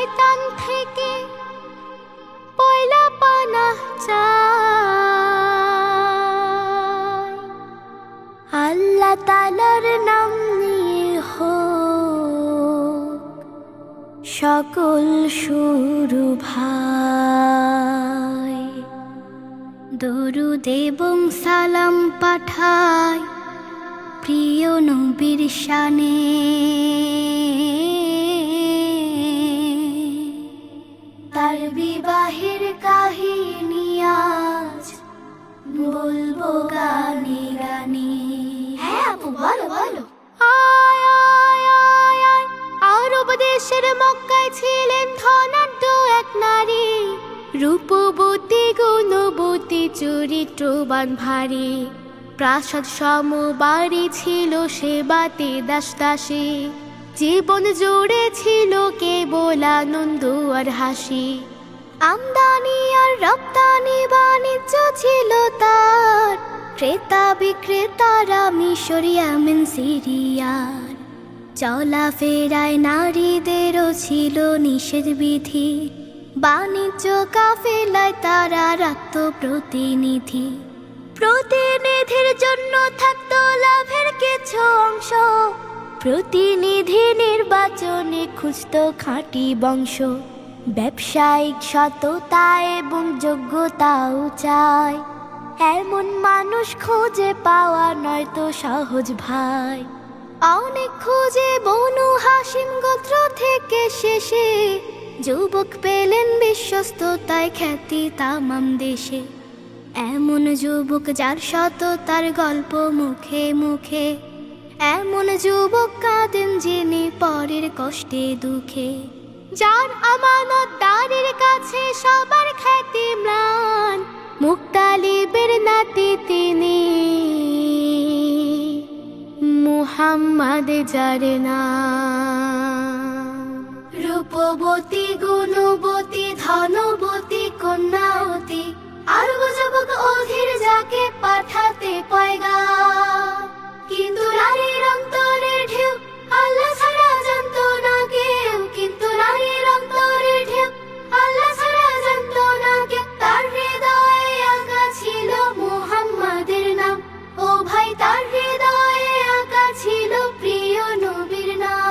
শয়তান থেকে পয়লা পানাহ চাই। আল্লাহ তাআলার নাম নিয়ে হোক সকল শুরু ভাই। দরুদ এবং সালাম পাঠাই প্রিয় নবীর শানে। তার বিবাহের কাহিনী আজ বলবো গানে গানে। হ্যাঁ আপু বলো বলো। আরব দেশের মক্কায় ছিলেন ধনাঢ্য এক নারী, রূপবতী গুণবতী চরিত্রবান ভারী। প্রাসাদ সম বাড়ি ছিল সেবাতে দাস দাসী, জীবন জুড়ে ছিল কেবল আনন্দ আর হাসি। আমদানি আর রপ্তানি বাণিজ্য ছিল তার, ক্রেতা বিক্রেতারা মিশর ইয়ামেন সিরিয়ার। চলাফেরায় নারীদেরও ছিল নিষেধ বিধি, বাণিজ্য কাফেলায় তারা রাখত প্রতিনিধি। প্রতিনিধির জন্য থাকতো লাভের কিছু অংশ, প্রতিনিধি নির্বাচনে খুঁজত খাঁটি বংশ। ব্যবসায়িক সততা এবং যোগ্যতাও চায়, এমন মানুষ খুঁজে পাওয়া নয়তো সহজ ভাই। অনেক খুঁজে বনু হাসিম গোত্র থেকে শেষে যুবক পেলেন বিশ্বস্ততায় খ্যাতি তামাম দেশে। এমন যুবক যার সততার গল্প মুখে মুখে, এমন যুবক কাঁদেন যিনি পরের কষ্টে দুঃখে। যার আমানতদারির কাছে সবার খ্যাতি ম্লান, মুক্তালিবের নাতি তিনি মুহাম্মদ যার নাম। রূপবতী গুণবতী ধনবতী কন্যাবতী, আরব যুবক অধীর যাকে পাঠাতে পয়গাম। কিন্তু নারীর অন্তরের ঢেউ আল্লাহ ছাড়া জানতো না কেউ, কিন্তু নারীর অন্তরের ঢেউ আল্লাহ ছাড়া জানতো না কেউ। তার হৃদয়ে আঁকা ছিল মুহাম্মাদের নাম, ও ভাই তার হৃদয়ে আঁকা ছিল প্রিয় নবীর নাম।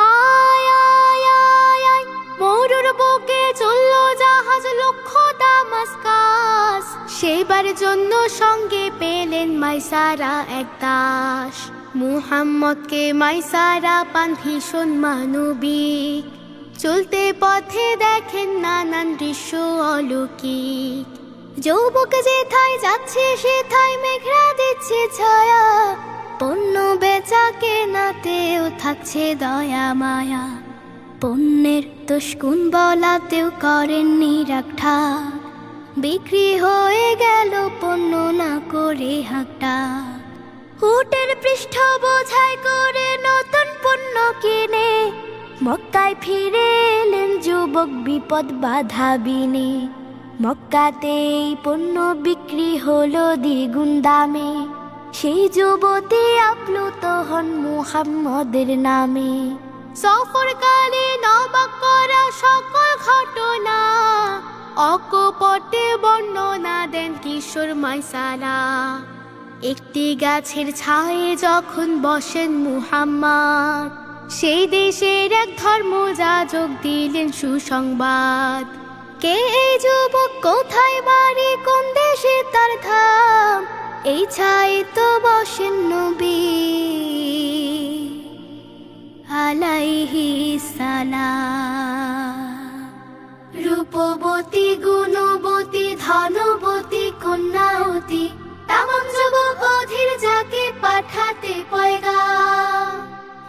আয় আয় আয় আয় মরুর বুকে চললো জাহাজ লক্ষ্য দামাস্কাস। সেবার জন্য সঙ্গে পেলেন মাইসারা এক দাস। মুহাম্মদকে মাইসারা পান ভীষণ মানবিক, চলতে পথে দেখেন নানান দৃশ্য অলৌকিক। যুবক যেথায় যাচ্ছে সেথায় মেঘরা দিচ্ছে ছায়া, পণ্য বেচা কেনাতেও থাকছে দয়া মায়া। পণ্যের দোষগুণ বলাতেও করেননি রাখা, বিক্রি হয়ে গেল পণ্য না করে হাঁটা। উটের পৃষ্ঠ বোঝাই করে নতুন পণ্য কিনে, মক্কায় ফিরে এলেন যুবক বিপদ বাধা বিনে। মক্কাতেই পণ্য বিক্রি হলো দ্বিগুণ দামে, সেই যুবতী আপ্লুত হন মুহাম্মদের নামে। সফরকালে নবাক করা সকল ঘটনা অকপটে বর্ণনা দেন কিশোর মাইসারা। একটি গাছের ছায়ে যখন বসেন মুহাম্মদ, সেই দেশের এক ধর্মযাজক দিলেন সুসংবাদ। কে এই যুবক, কোথায় বাড়ি, কোন দেশে তার ধাম, এই ছায়ে তো বসেন নবী আলাইহিস সালাম। রূপবতী গুণবতী ধনবতী কন্যাবতী, তামাম যুবক অধীর যাকে পাঠাতে পয়গাম।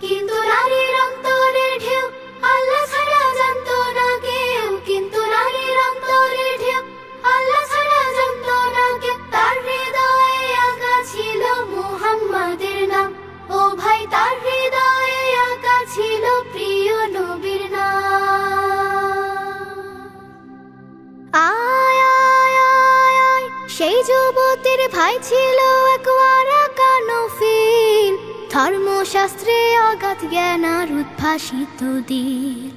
কিন্তু নারীর অন্তরের ঢেউ আল্লাহ ছাড়া জানতো না কেউ, কিন্তু নারীর অন্তরের ঢেউ আল্লাহ ছাড়া জানতো না কেউ। তার হৃদয়ে আঁকা ছিল মুহাম্মাদের নাম, ও ভাই তার হৃদয়ে আঁকা ছিল প্রিয় নবীর নাম। আয় আয় আয় আয় সেই যুবতীর ভাই ছিল এক ওয়ারাকা নফিল, ধর্মশাস্ত্রে অগাধ জ্ঞান আর উদ্ভাসিত দিল,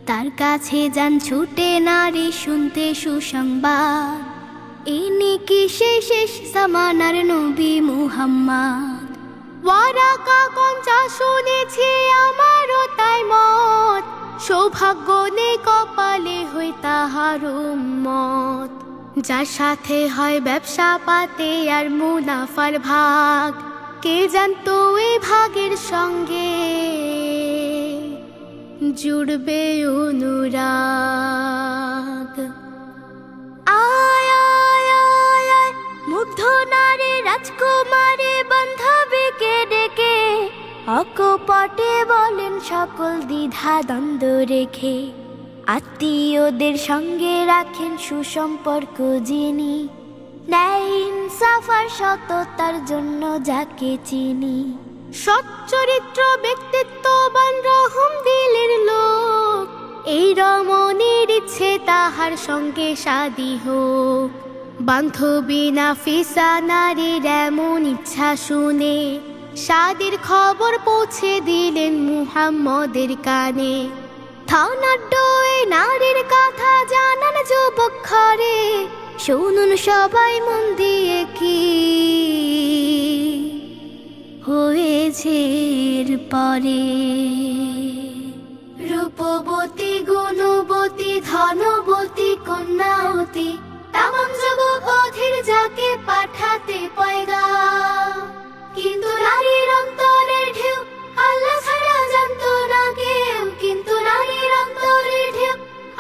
তার কাছে যান ছুটে নারী শুনতে সুসংবাদ। ইনি কি সেই শেষ জামানার নবী মুহাম্মদ? ওয়ারাকা কঞ্চা শুনেছি আমারও তাই মত, সৌভাগ্য নেই কপালে হই তাহার উম্মত। যার সাথে হয় ব্যবসা পাতে আর মুনাফার ভাগ, কে জানতো এই ভাগের সঙ্গে জুড়বে অনুরাগ। আয় আয় আয় আয় মুগ্ধ নারী রাজকুমারী বান্ধবীকে ডেকে, অকপটে বলেন সকল দ্বিধা দ্বন্দ্ব রেখে। আত্মীয়দের সঙ্গে রাখেন সুসম্পর্ক যিনি, ন্যায় ইনসাফ আর সততার জন্য যাকে চিনি। সচ্চরিত্র ব্যক্তিত্ববান রহম দিলের লোক, এই রমণীর ইচ্ছে তাহার সঙ্গে শাদী হোক। বান্ধবী নাফিসা নারীর এমন ইচ্ছা শুনে, শাদীর খবর পৌঁছে দিলেন মুহাম্মদের কানে। ধনাঢ্যই নারীর কথা জানান যুবক ঘরে, শুনুন সবাই মন দিয়ে কি হয়েছে পরে। রূপবতী গুণবতী ধনবতী কন্যাবতী, তামাম যুবক অধীর যাকে পাঠাতে পয়গাম। কিন্তু নারীর অন্তরের ঢেউ আল্লাহ ছাড়া জানতো না কেউ, কিন্তু নারীর অন্তরের ঢেউ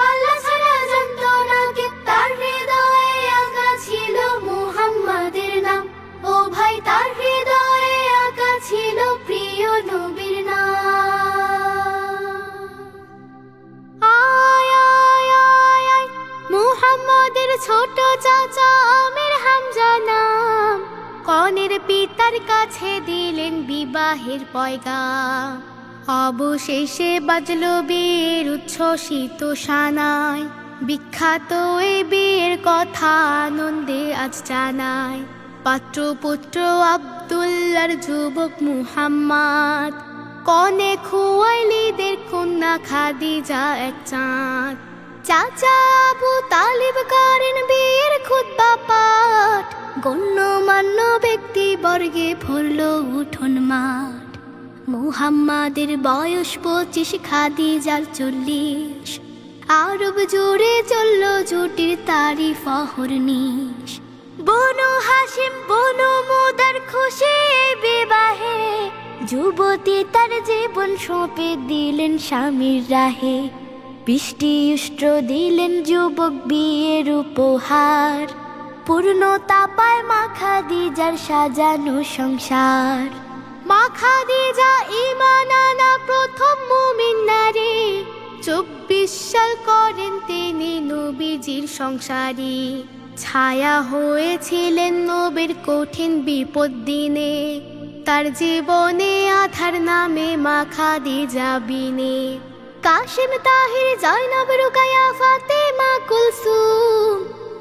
আল্লাহ ছাড়া জানতো না কেউ। তার হৃদয়ে আঁকা ছিল মুহাম্মাদের নাম, ও ভাই তার হৃদয়ে আঁকা ছিল প্রিয় নবীর নাম। আয় আয় আয় আয় মুহাম্মাদের ছোট চাচা আমির হামজা নাম, কনের পিতার কাছে দিলেন বিবাহের পয়গাম। অবশেষে বাজলো বিয়ের উচ্ছ্বসিত সানায়, বিখ্যাত এই বিয়ের কথা আনন্দে আজ জানায়। পাত্রপুত্র আব্দুল্লাহর যুবক মুহাম্মদ, কনে খুয়াইলিদের কন্যা খাদিজা এক চাঁদ। চাচা আবু তালিব করেন বিয়ের খুতবা পাঠ, গণ্যমান্য ব্যক্তি বর্গে ভরল উঠোন মাঠ। মুহাম্মাদের বয়স 25, খাদিজার 40, আরব জুড়ে চলল জুটির তারিফ অহর্নিশ। বনু হাশিম বনু মুদার খুশি এই বিবাহে, যুবতী তার জীবন সঁপে দিলেন স্বামীর রাহে। বৃষ্টি উষ্ট্র দিলেন যুবক বিয়ের উপহার, পূর্ণতা পায় মা খাদিজার সাজানো সংসার। মা খাদিজা ঈমান আনা প্রথম মুমিন নারী, 24 সাল করেন তিনি নবীজির সংসারী। ছায়া হয়েছিলেন নবীর কঠিন বিপদ দিনে, তার জীবনে আধার নামে মা খাদিজা বিনে। কাশিম তাহির জয়নব রুকায়া ফাতেমা কুলসুম,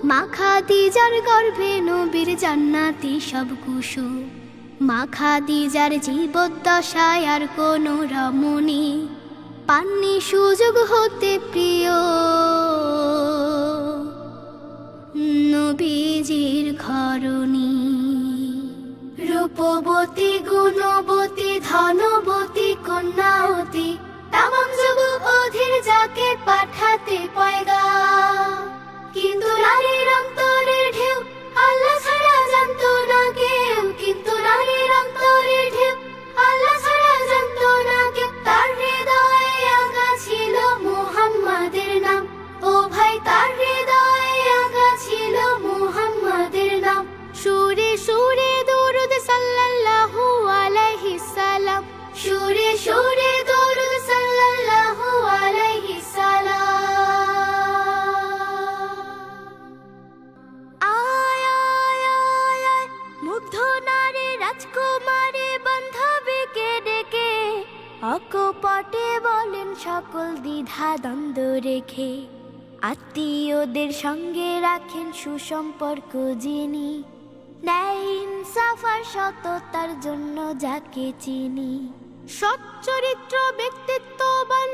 মা খাদিজার গর্ভে নবীর জান্নাতি সব কুসুম। মা খাদিজার জীবদ্দশায় আর কোন রমণী পাননি সুযোগ হতে প্রিয় নবীজির ঘরণী। রূপবতী গুণবতী ধনবতী কন্যাবতী, তামাম যুবক অধীর যাকে পাঠাতে পয়গাম। কিন্তু নারীর অন্তরের ঢেউ আল্লাহ ছাড়া জানতো না কেউ, কিন্তু নারীর অন্তরের ঢেউ আল্লাহ ছাড়া জানতো না কেউ। তার হৃদয়ে আঁকা ছিল মুহাম্মাদের নাম, ও ভাই তার হৃদয়ে আঁকা ছিল মুহাম্মাদের নাম। সুরে সুরে দরুদ সাল্লাল্লাহু আলাইহি সাল্লাম, সুরে সুরে দরুদ সাল্লাল্লাহু আলাইহি সাল্লাম। আয় আয় আয় আয় মুগ্ধ নারী রাজকুমারী বান্ধবীকে ডেকে, অকপটে বলেন সকল দ্বিধা দ্বন্দ্ব রেখে। আত্মীয়দের সঙ্গে রাখেন সুসম্পর্ক যিনি, ন্যায় ইনসাফ আর সততার জন্য যাকে চিনি, সৎ চরিত্র ব্যক্তিত্ববান